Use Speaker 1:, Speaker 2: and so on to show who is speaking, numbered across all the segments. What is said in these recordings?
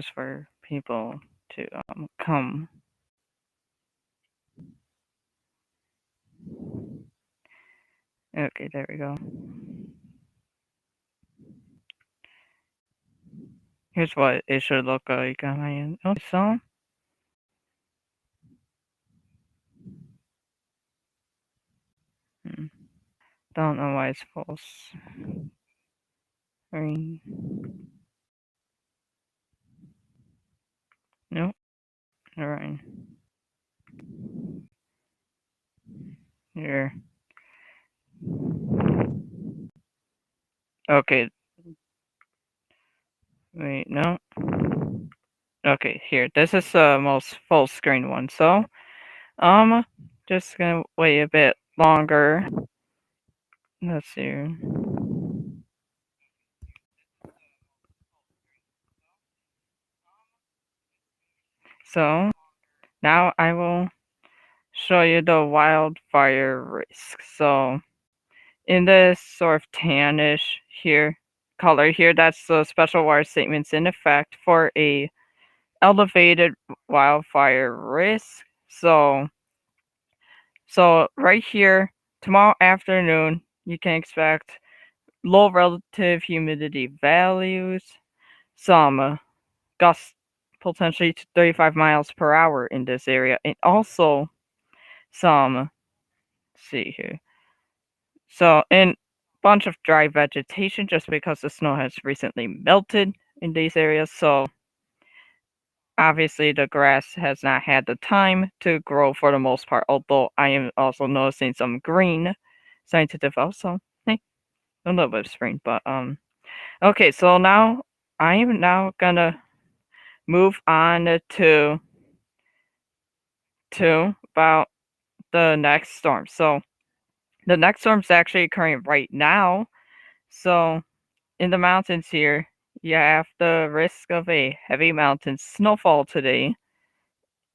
Speaker 1: for people to come. Okay, there we go. Here's what it should look like on my end. Okay, so don't know why it's full screen. Nope. Alright. Here. Okay. Wait, no. Okay, here. This is the most full screen one. So, just gonna wait a bit longer. Let's see. So, now I will show you the wildfire risk. So, in this sort of tannish here color here, that's the special water statements in effect for a elevated wildfire risk. So right here, tomorrow afternoon, you can expect low relative humidity values, some gusts potentially to 35 miles per hour in this area, and also some, let's see here, so and bunch of dry vegetation just because the snow has recently melted in these areas. So obviously the grass has not had the time to grow for the most part, although I am also noticing some green starting to develop. So hey, a little bit of spring, but okay, so now I am now gonna move on to about the next storm. So the next storm's actually occurring right now. So in the mountains here, you have the risk of a heavy mountain snowfall today.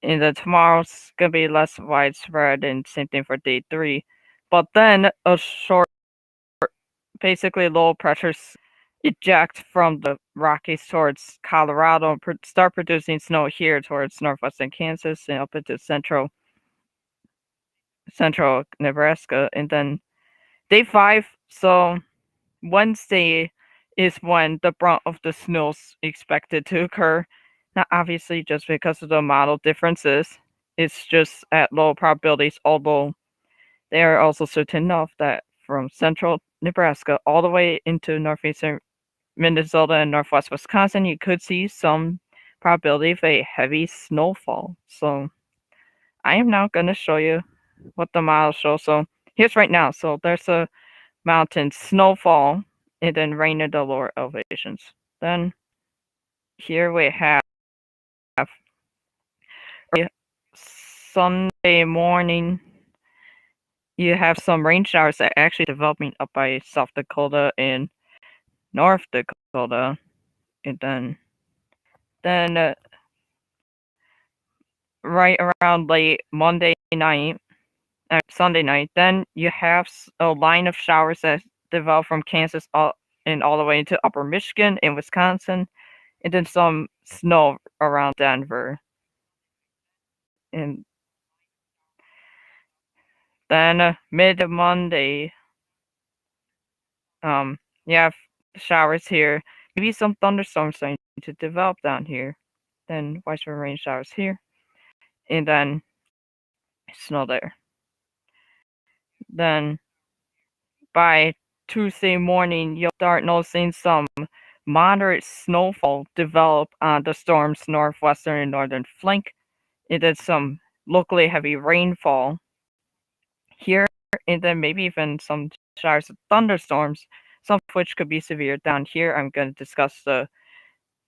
Speaker 1: And then tomorrow's gonna be less widespread, and same thing for day 3. But then a short, basically low pressure eject from the Rockies towards Colorado and start producing snow here towards northwestern Kansas and up into central Nebraska. And then day 5, so Wednesday is when the brunt of the snow's expected to occur. Now, obviously, just because of the model differences, it's just at low probabilities, although they are also certain enough that from central Nebraska all the way into northeastern Minnesota and northwest Wisconsin, you could see some probability of a heavy snowfall. So I am now going to show you what the model shows. So here's right now. So there's a mountain snowfall and then rain at the lower elevations. Then here we have Sunday morning. You have some rain showers that are actually developing up by South Dakota and North Dakota, and then right around late Monday night, Sunday night, then you have a line of showers that develop from Kansas all the way into upper Michigan and Wisconsin, and then some snow around Denver. And then mid Monday, you have showers here. Maybe some thunderstorms starting to develop down here. Then widespread rain showers here, and then snow there. Then by Tuesday morning, you'll start noticing some moderate snowfall develop on the storm's northwestern and northern flank. And then some locally heavy rainfall here, and then maybe even some showers of thunderstorms, some of which could be severe down here. I'm going to discuss the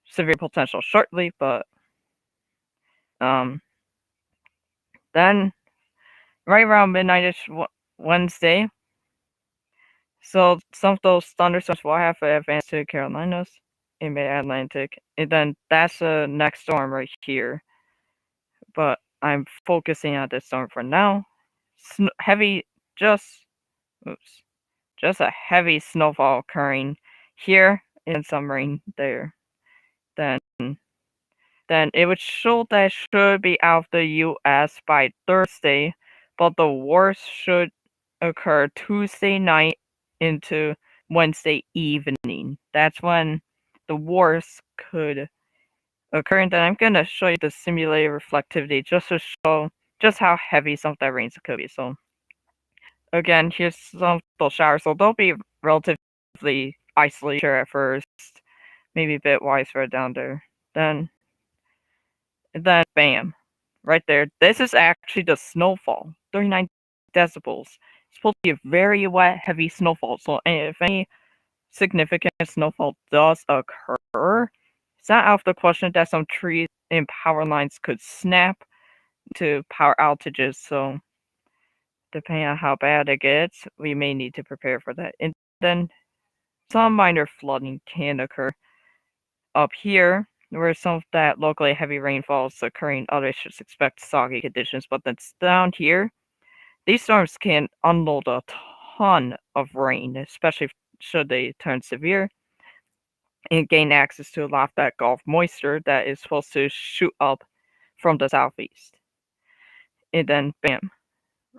Speaker 1: severe potential shortly, but then right around midnight-ish Wednesday, so some of those thunderstorms will have advanced to the Carolinas in mid-Atlantic, and then that's the next storm right here. But I'm focusing on this storm for now. Heavy, just a heavy snowfall occurring here and some rain there. Then then it would show that should be out of the US by Thursday, but the worst should occur Tuesday night into Wednesday evening. That's when the worst could occur. And then I'm going to show you the simulated reflectivity just to show just how heavy some of that rain could be. So again, here's some of those showers. So they'll be relatively isolated at first, maybe a bit widespread down there. Then bam, right there. This is actually the snowfall, 39 decibels. It's supposed to be a very wet, heavy snowfall. So if any significant snowfall does occur, it's not out of the question that some trees and power lines could snap to power outages. So depending on how bad it gets, we may need to prepare for that. And then some minor flooding can occur up here, where some of that locally heavy rainfall is occurring. Others should expect soggy conditions, but then down here, these storms can unload a ton of rain, especially should they turn severe and gain access to a lot of that Gulf moisture that is supposed to shoot up from the southeast. And then, bam,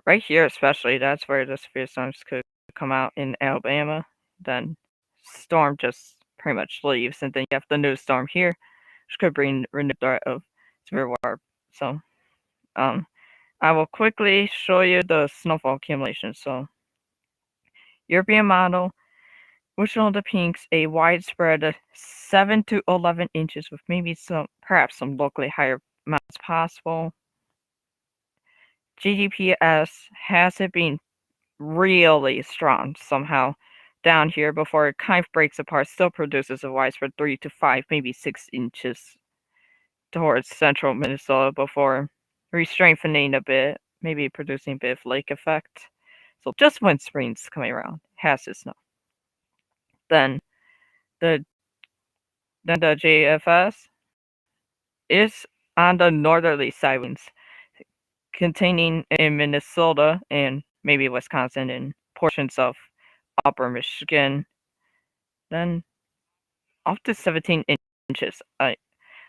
Speaker 1: right here especially, that's where the severe storms could come out in Alabama. Then storm just pretty much leaves, and then you have the new storm here, which could bring renewed threat of severe weather. So, I will quickly show you the snowfall accumulation. So, European model, which on the pinks, a widespread 7 to 11 inches with maybe perhaps some locally higher amounts possible. GGPS has it been really strong somehow down here before it kind of breaks apart, still produces a widespread 3 to 5, maybe 6 inches towards central Minnesota before re-strengthening a bit, maybe producing a bit of lake effect. So just when spring's coming around, has to snow. Then the JFS is on the northerly side winds, containing in Minnesota and maybe Wisconsin and portions of upper Michigan. Then up to 17 inches. I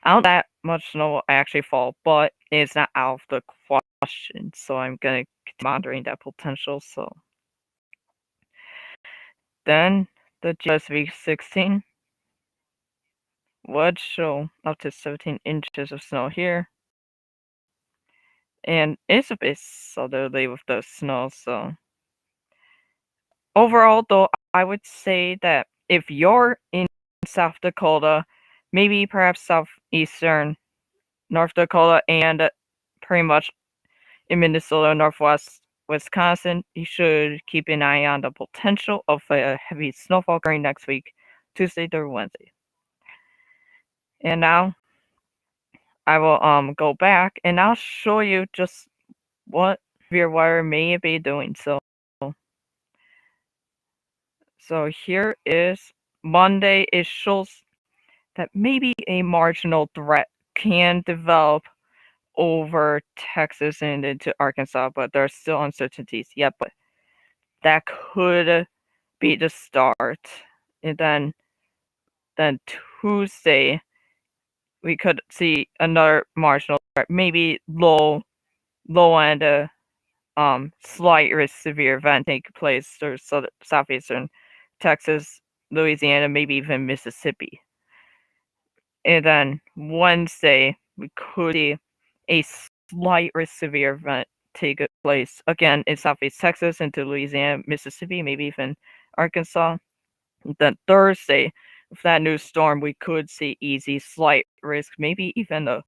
Speaker 1: don't know that much snow will actually fall, but it's not out of the question. So I'm gonna keep monitoring that potential. So then the GSV 16 would show up to 17 inches of snow here. And it's a bit southerly with the snow, so overall though, I would say that if you're in South Dakota, maybe perhaps southeastern North Dakota, and pretty much in Minnesota, northwest Wisconsin, you should keep an eye on the potential of a heavy snowfall occurring next week, Tuesday through Wednesday. And now I will go back and I'll show you just what severe weather may be doing. So here is Monday. It shows that maybe a marginal threat can develop over Texas and into Arkansas, but there are still uncertainties yet. But that could be the start. And then Tuesday, we could see another marginal threat, maybe low end, slight risk severe event take place or southeastern Texas, Louisiana, maybe even Mississippi. And then Wednesday, we could see a slight risk severe event take place again in southeast Texas into Louisiana, Mississippi, maybe even Arkansas. Then Thursday, with that new storm, we could see easy slight risk, maybe even a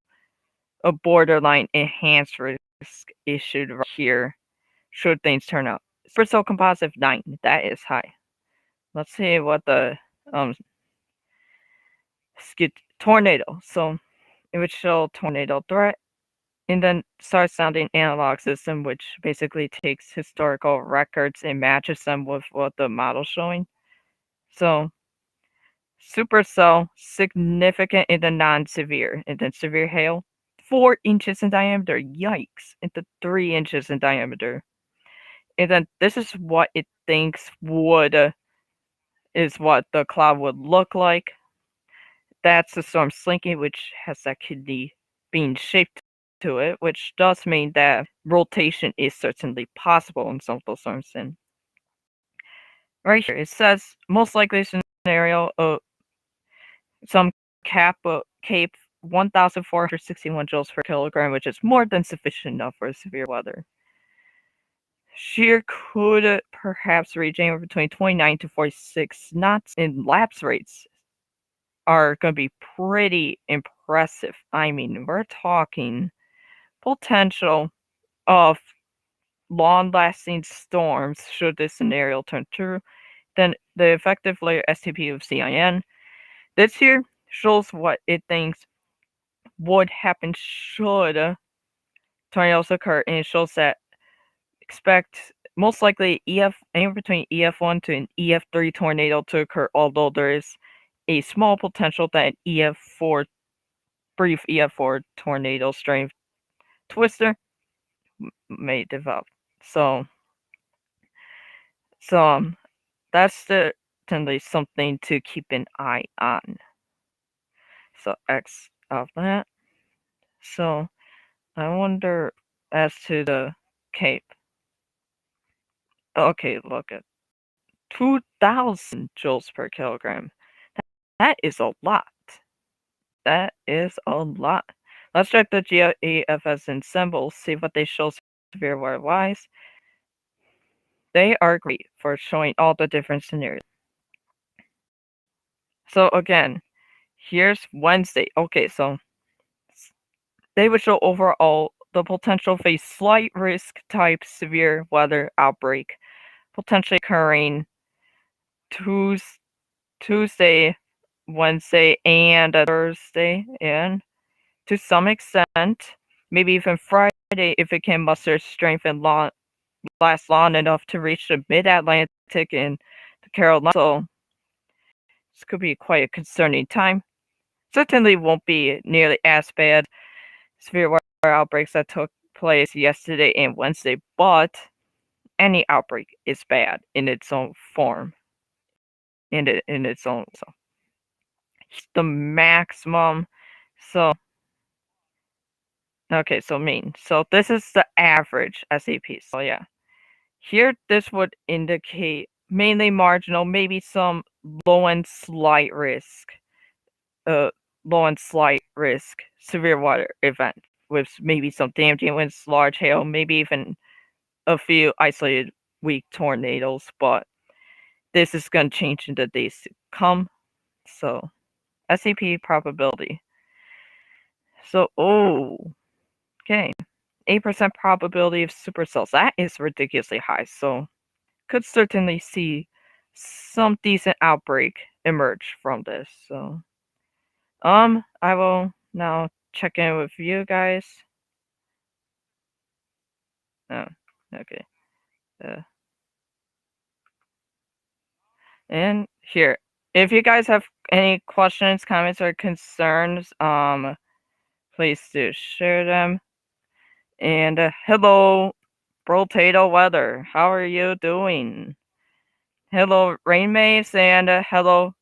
Speaker 1: borderline enhanced risk issued right here, should things turn out. Bristol composite 9, that is high. Let's see what the tornado. So it would show tornado threat, and then start sounding analog system, which basically takes historical records and matches them with what the model's showing. So supercell, significant in the non-severe, and then severe hail, 4 inches in diameter, yikes, into 3 inches in diameter. And then this is what it thinks is what the cloud would look like. that's the storm Slinky, which has that kidney being shaped to it, which does mean that rotation is certainly possible in some of those storms. And right here, it says most likely scenario some Cape 1,461 joules per kilogram, which is more than sufficient enough for severe weather. Shear could perhaps reach anywhere between 29 to 46 knots, and lapse rates are going to be pretty impressive. I mean, we're talking potential of long-lasting storms should this scenario turn true. Then the effective layer STP of CIN this year shows what it thinks would happen should tornadoes occur, and it shows that expect most likely anywhere between EF1 to an EF3 tornado to occur, although there is a small potential that an brief EF4 tornado strength twister may develop. So that's certainly something to keep an eye on. So X of that. So I wonder as to the Cape. Okay, look at 2,000 joules per kilogram. That is a lot. That is a lot. Let's check the GEFS and symbols, see what they show severe weather wise. They are great for showing all the different scenarios. So again, here's Wednesday. Okay, so they would show overall the potential for a slight risk type severe weather outbreak potentially occurring Tuesday, Wednesday, and Thursday, and to some extent, maybe even Friday if it can muster strength and last long enough to reach the mid-Atlantic and the Carolinas. So this could be quite a concerning time. Certainly won't be nearly as bad severe weather outbreaks that took place yesterday and Wednesday, but any outbreak is bad in its own form. In its own. So the maximum. So okay, so mean. So this is the average SAP. So yeah, here this would indicate mainly marginal, maybe some low and slight risk. Low and slight risk severe weather event with maybe some damaging winds, large hail, maybe even a few isolated weak tornadoes. But this is going to change in the days to come. So SCP probability. So okay, 8% probability of supercells. That is ridiculously high. So could certainly see some decent outbreak emerge from this. So I will now check in with you guys. Oh, okay. And here, if you guys have any questions, comments, or concerns, please do share them. And hello, Potato Weather. How are you doing? Hello, Rainmaze, and hello,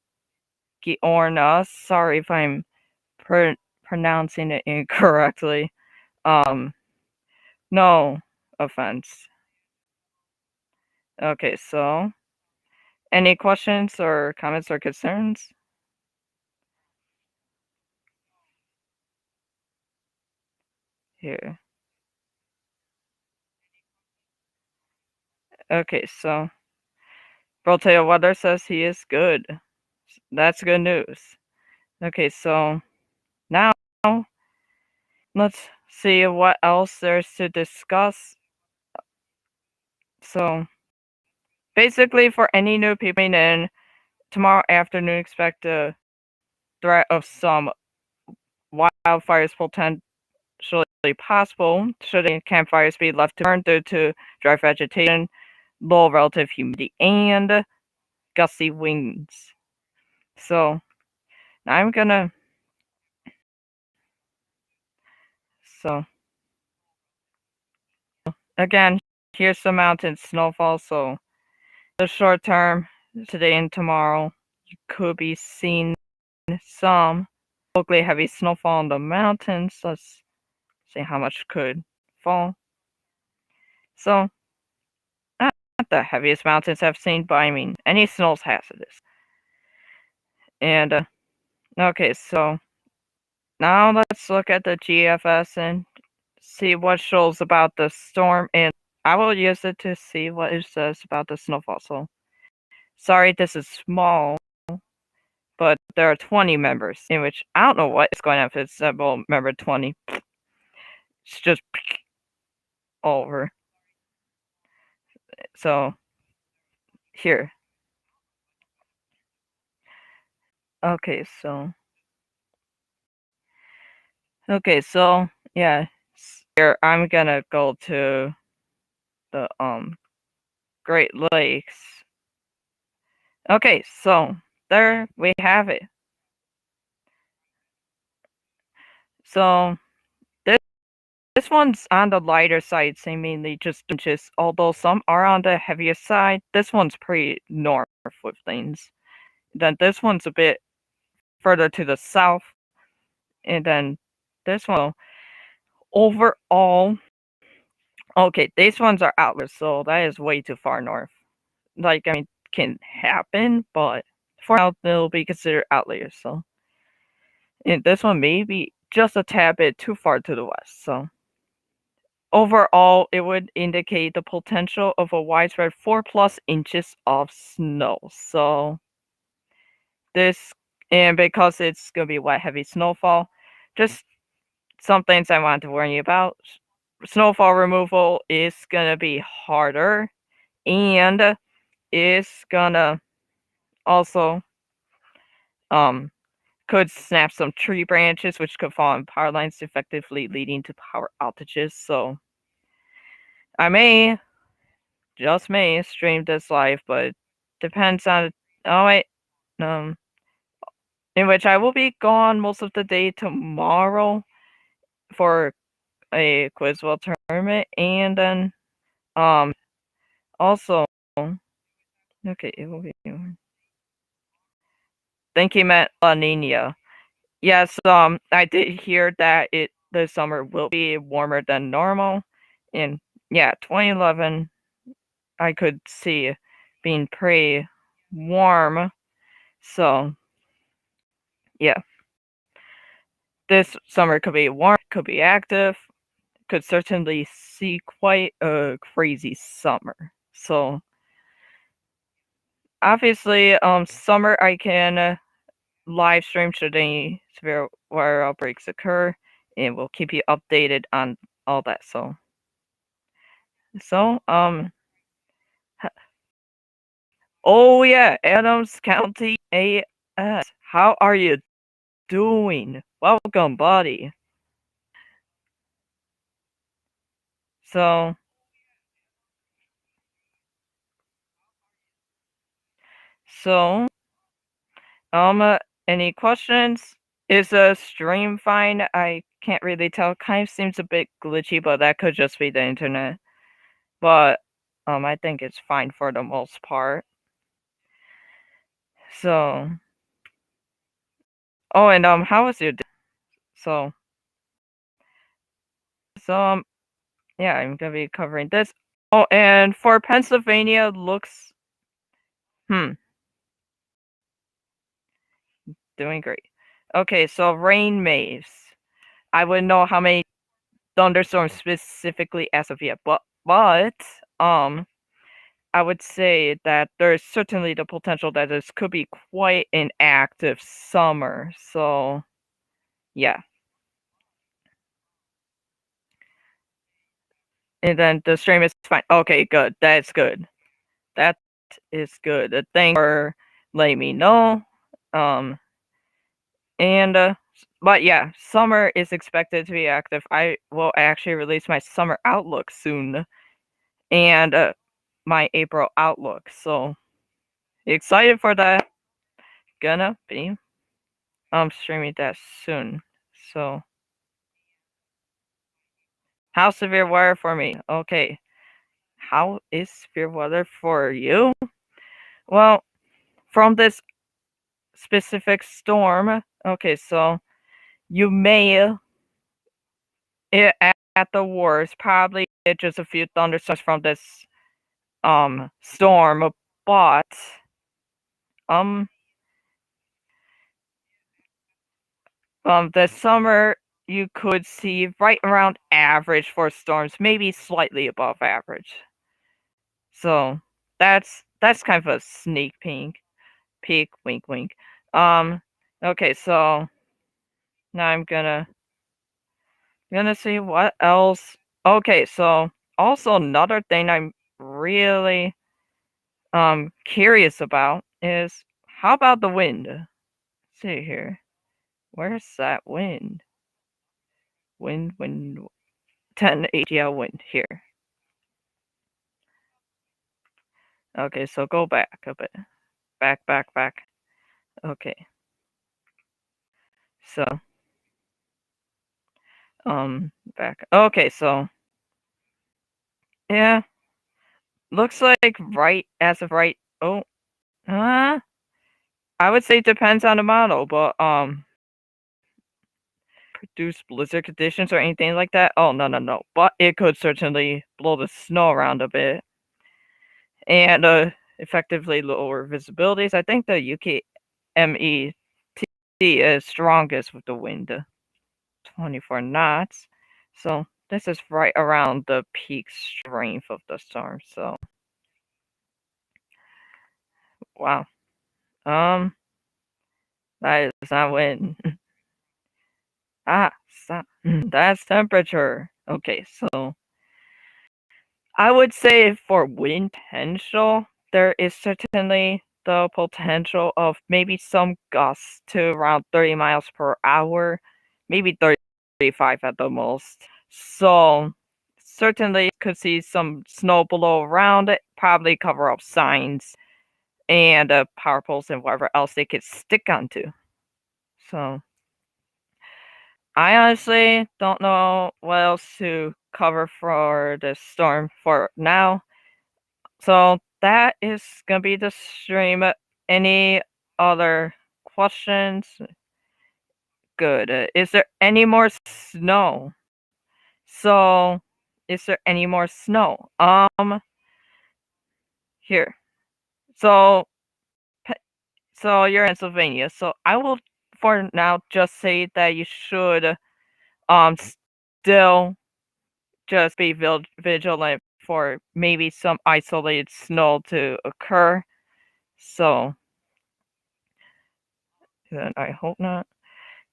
Speaker 1: Giorna. Sorry if I'm pronouncing it incorrectly. No offense. Okay, so any questions or comments or concerns? Here. Okay, so Potato Weather says he is good. That's good news. Okay, so now let's see what else there's to discuss. So basically, for any new people in tomorrow afternoon, expect a threat of some wildfires potentially possible should any campfires be left to burn due to dry vegetation, low relative humidity, and gusty winds. So I'm gonna. So again, here's the mountain snowfall. So the short term, today and tomorrow, you could be seeing some locally heavy snowfall in the mountains. Let's see how much could fall. So, not the heaviest mountains I've seen, but I mean, any snow's hazardous. And, okay, so now let's look at the GFS and see what shows about the storm, and I will use it to see what it says about the snowfall. So, sorry, this is small, but there are 20 members, in which I don't know what is going on if it's well, member 20. It's just all over. So, here. Okay, so yeah, here I'm gonna go to the Great Lakes. Okay, so there we have it. So this one's on the lighter side, saying mainly just inches, although some are on the heavier side. This one's pretty north with things. Then this one's a bit further to the south, and then this one overall. Okay, these ones are outliers, so that is way too far north. Like, I mean, can happen, but for now they'll be considered outliers. So, and this one may be just a tad bit too far to the west. So, overall, it would indicate the potential of a widespread 4+ inches of snow. So, this, and because it's gonna be wet, heavy snowfall, just some things I want to warn you about. Snowfall removal is gonna be harder, and it's gonna also could snap some tree branches, which could fall on power lines, effectively leading to power outages. So I may, just may, stream this live, but depends on. Oh wait, um, in which I will be gone most of the day tomorrow for a Quizwell tournament, and then also, okay, it will be. Thank you, Matt La Nina. Yes, I did hear that this summer will be warmer than normal, and yeah, 2011 I could see being pretty warm. So yeah, this summer could be warm, could be active, could certainly see quite a crazy summer. So obviously, summer I can live stream should any severe weather outbreaks occur, and we'll keep you updated on all that. So oh yeah, Adams County AS. How are you doing? Welcome, buddy. So any questions? Is the stream fine? I can't really tell. Kind of seems a bit glitchy, but that could just be the internet. But I think it's fine for the most part. So oh, and how was your day? So yeah, I'm gonna be covering this. Oh, and for Pennsylvania, looks doing great. Okay, so rain maze. I wouldn't know how many thunderstorms specifically as of yet, but I would say that there's certainly the potential that this could be quite an active summer. So yeah. And then the stream is fine. Okay, good. That's good. That is good. Thanks for letting me know. But yeah, summer is expected to be active. I will actually release my summer outlook soon, and my April outlook. So excited for that. Gonna be streaming that soon. So how severe weather for me? Okay. How is severe weather for you? Well, from this specific storm. Okay, so you may at the worst probably get just a few thunderstorms from this storm, but um this summer you could see right around average for storms, maybe slightly above average. So that's kind of a sneak peek, wink, wink. Okay, so now I'm gonna see what else. Okay, so also another thing I'm really curious about is how about the wind? Let's see here. Where's that wind? Wind 10 ATL wind here. Okay, so go back a bit. Back. Okay. So back. Okay, so yeah, looks like right as of right. Oh, uh, I would say depends on the model, but produce blizzard conditions or anything like that. Oh no. But it could certainly blow the snow around a bit and effectively lower visibilities. I think the UKMET is strongest with the wind, 24 knots. So this is right around the peak strength of the storm. So wow. That is not wind. Stop. That's temperature. Okay, so I would say for wind potential, there is certainly the potential of maybe some gusts to around 30 miles per hour, maybe 35 at the most. So certainly could see some snow below around it, probably cover up signs and power poles and whatever else they could stick onto. So I honestly don't know what else to cover for this storm for now. So that is gonna be the stream. Any other questions? Good. Is there any more snow? So, is there any more snow? Here. So, so you're in Pennsylvania. So I will, for now, just say that you should, still just be vigilant for maybe some isolated snow to occur. So, then I hope not.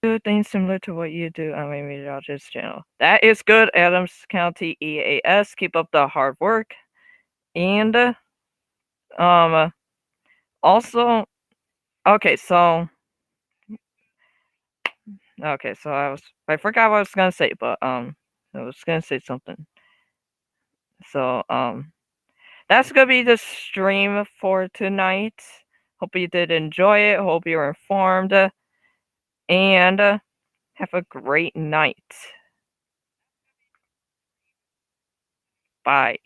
Speaker 1: Do things similar to what you do on my meteorologist channel. That is good, Adams County EAS. Keep up the hard work. And also so I forgot what I was gonna say, but I was gonna say something. So that's gonna be the stream for tonight. Hope you did enjoy it. Hope you were informed. And have a great night. Bye.